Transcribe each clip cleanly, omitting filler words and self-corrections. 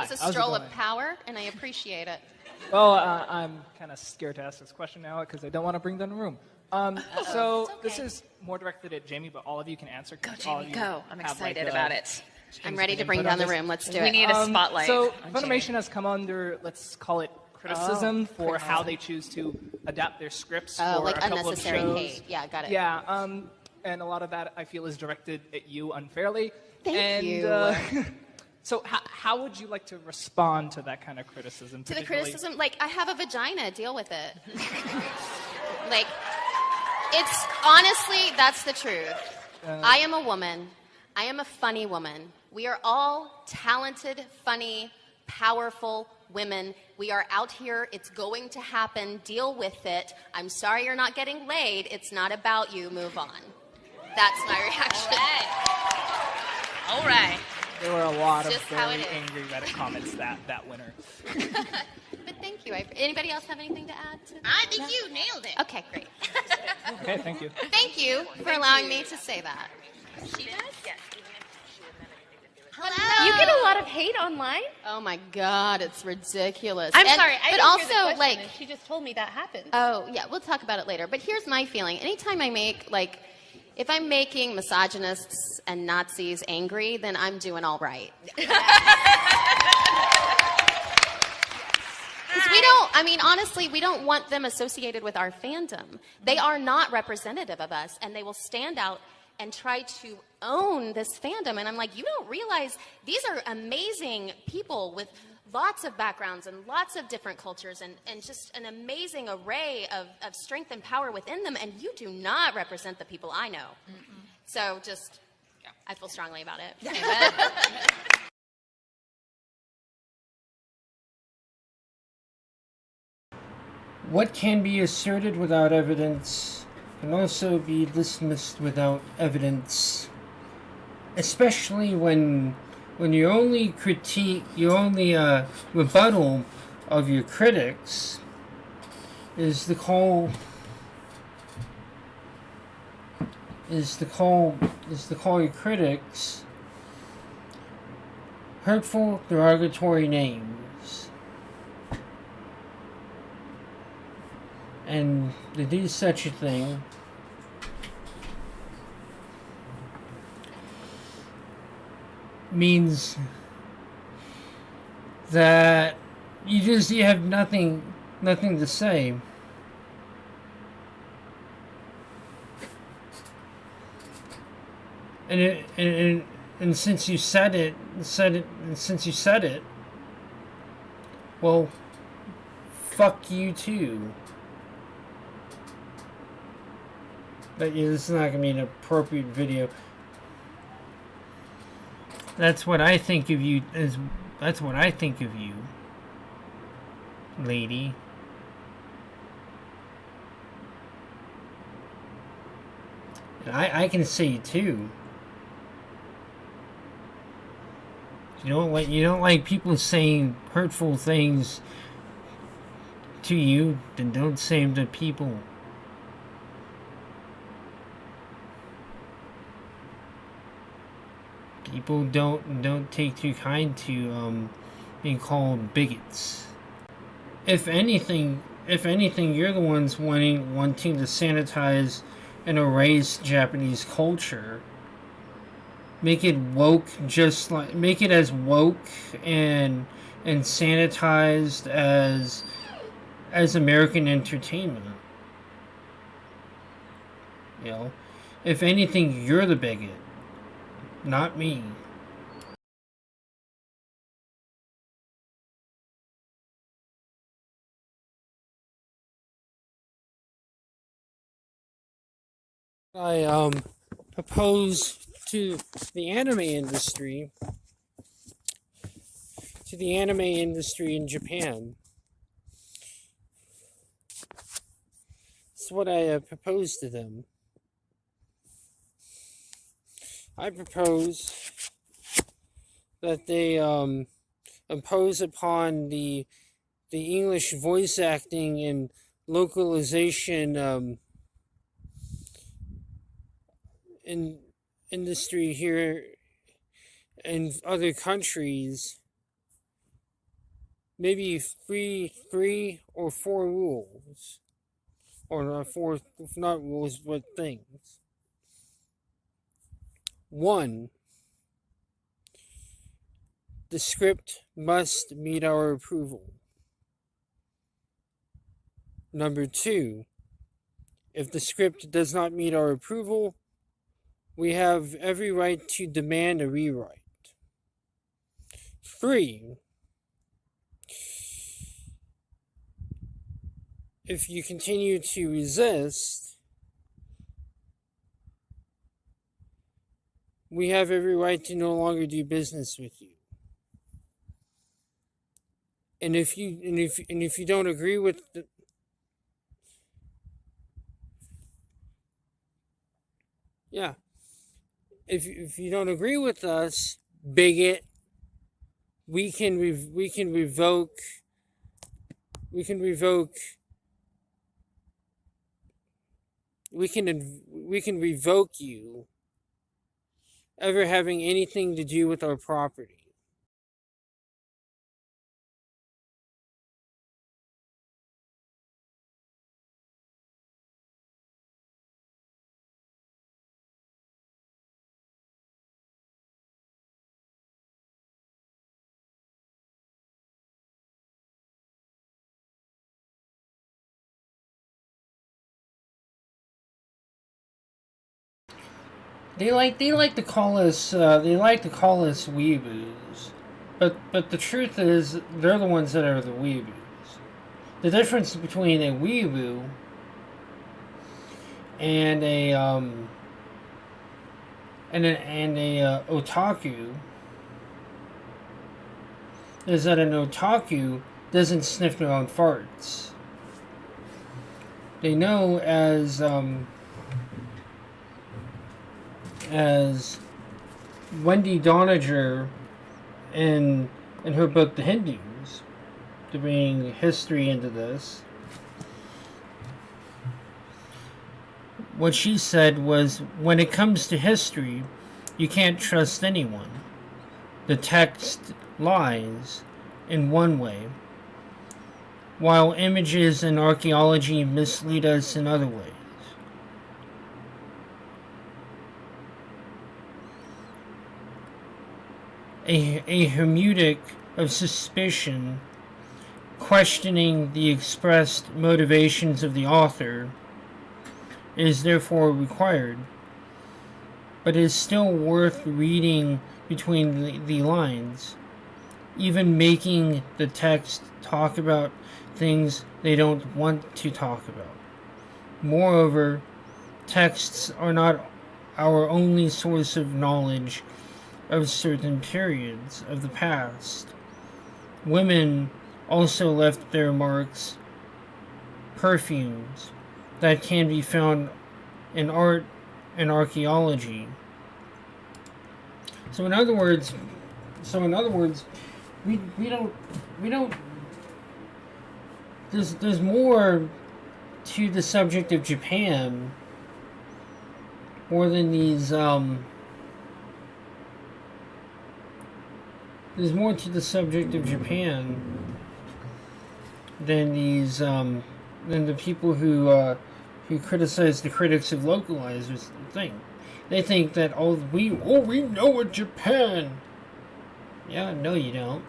It's a stroll of power, and I appreciate it. Well, I'm kind of scared to ask this question now because I don't want to bring down the room. So okay. This is more directed at Jamie, but all of you can answer. Go, Jamie, go. I'm excited about it. I'm ready to bring down the room. Let's do it. We need a spotlight. So Funimation has come under, let's call it, criticism for how they choose to adapt their scripts for like a couple of unnecessary shows. hate. Yeah, got it. Yeah, and a lot of that I feel is directed at you unfairly. Thank you. So how would you like to respond to that kind of criticism? To the criticism, like, I have a vagina, deal with it. Like, it's, honestly, that's the truth. I am a woman. I am a funny woman. We are all talented, funny, powerful women. We are out here. It's going to happen. Deal with it. I'm sorry you're not getting laid. It's not about you. Move on. That's my reaction. All right. There were a lot of Just how very it is. angry Reddit comments that winter. But thank you. Anybody else have anything to add to that? I think you nailed it. Okay, great. Okay, thank you. Thank you for allowing me to say that. She does? Yes. Hello. You get a lot of hate online? Oh my God, it's ridiculous. I'm sorry, I but didn't also, hear the question, like, and she just told me that happened. oh yeah, we'll talk about it later. But here's my feeling: anytime I make, like, if I'm making misogynists and Nazis angry, then I'm doing all right. Because we don't, I mean, honestly, we don't want them associated with our fandom. They are not representative of us, and they will stand out and try to own this fandom. And I'm like, you don't realize these are amazing people with lots of backgrounds and lots of different cultures and just an amazing array of strength and power within them, and you do not represent the people I know. So just, I feel strongly about it. What can be asserted without evidence can also be dismissed without evidence, especially when your only critique, your only rebuttal of your critics is to call your critics hurtful, derogatory names. And to do such a thing means that you have nothing to say. And since you said it, well, fuck you too. But yeah, this is not gonna be an appropriate video. That's what I think of you. That's what I think of you, lady. And I can say it too. You don't like people saying hurtful things to you, then don't say them to people. People don't take too kind to being called bigots. If anything, you're the ones wanting to sanitize and erase Japanese culture. Make it woke, make it as woke and sanitized as American entertainment. You know, if anything, you're the bigot, not me. I propose to the anime industry in Japan. That's what I propose to them. I propose that they impose upon the English voice acting and localization in industry here in other countries maybe three or four rules, or not four, not rules, but things. One, the script must meet our approval. Number two, if the script does not meet our approval, we have every right to demand a rewrite. Three, if you continue to resist, we have every right to no longer do business with you. And if you don't agree with the, yeah, if you don't agree with us, bigot, we can revoke we can revoke you ever having anything to do with our property. They like to call us Weeboos, but the truth is they're the ones that are the Weeboos. The difference between a Weeboo and a Otaku is that an Otaku doesn't sniff their own farts. They know as Wendy Doniger in her book The Hindus, to bring history into this. What she said was, when it comes to history, you can't trust anyone. The text lies in one way, while images and archaeology mislead us in other ways. A hermeneutic of suspicion, questioning the expressed motivations of the author, is therefore required, but is still worth reading between the lines, even making the text talk about things they don't want to talk about. Moreover, texts are not our only source of knowledge of certain periods of the past. Women also left their marks, perfumes that can be found in art and archaeology. So in other words, we don't there's more to the subject of Japan more than these there's more to the subject of Japan than these than the people who criticize the critics of Localizers think. They think that we know what Japan. Yeah, no, you don't.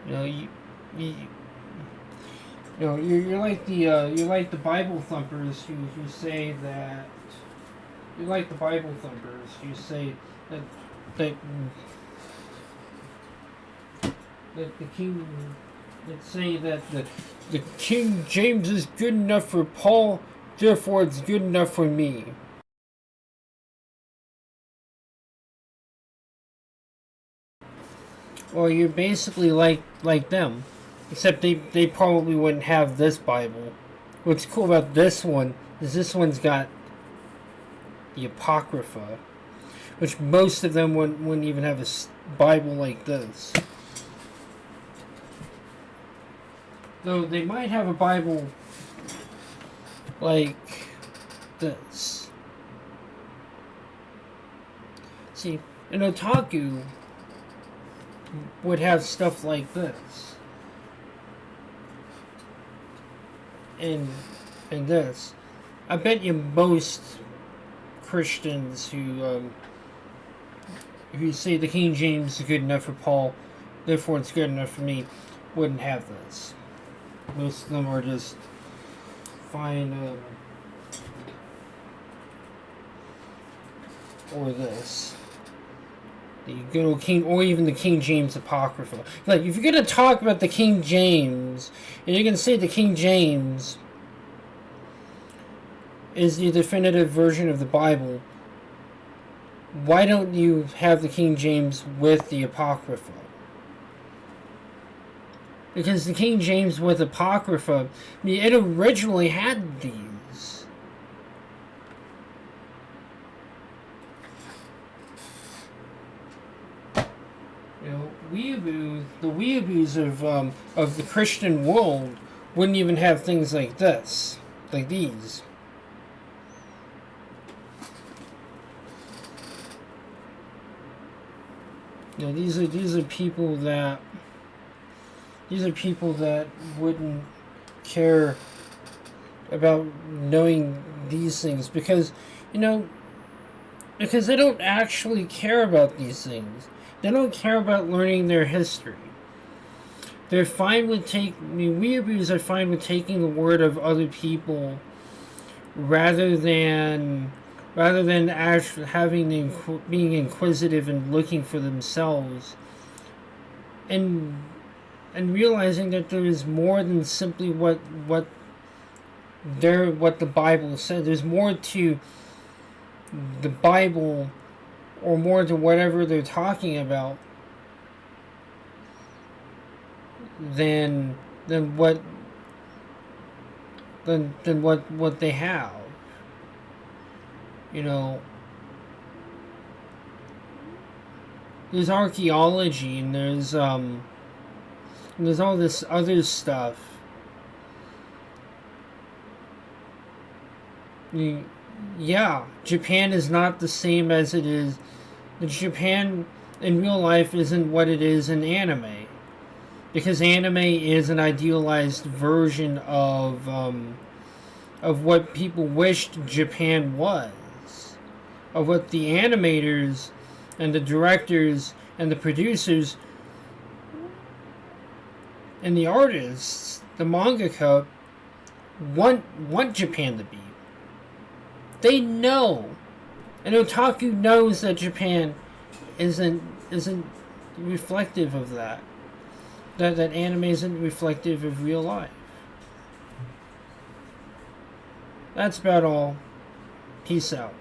You know, you're like the Bible thumpers who say that. You're like the Bible thumpers who say that the king that say that the King James is good enough for Paul, therefore it's good enough for me. Well, you're basically like them, except they probably wouldn't have this Bible. What's cool about this one is this one's got the Apocrypha, which most of them wouldn't even have a Bible like this. Though they might have a Bible like this. See, an otaku would have stuff like this. And this. I bet you most Christians who say the King James is good enough for Paul, therefore it's good enough for me, wouldn't have this. Most of them are just fine, or this. The good old King, or even the King James Apocrypha. Like, if you're going to talk about the King James, and you're going to say the King James is the definitive version of the Bible, why don't you have the King James with the Apocrypha? Because the King James with Apocrypha, I mean, it originally had these. You know, the Weeboos of the Christian world wouldn't even have things like this, like these. You know, these are people that wouldn't care about knowing these things because they don't actually care about these things. They don't care about learning their history. They're fine with Weeaboos are fine with taking the word of other people rather than actually being inquisitive and looking for themselves, and realizing that there is more than simply what the Bible said. There's more to the Bible, or more to whatever they're talking about than what they have. You know, there's archaeology and there's all this other stuff. Yeah, Japan is not the same as it is. Japan in real life isn't what it is in anime, because anime is an idealized version of what people wished Japan was. Of what the animators and the directors and the producers and the artists, the mangaka, want Japan to be. They know, and Otaku knows that Japan isn't reflective of that. That anime isn't reflective of real life. That's about all. Peace out.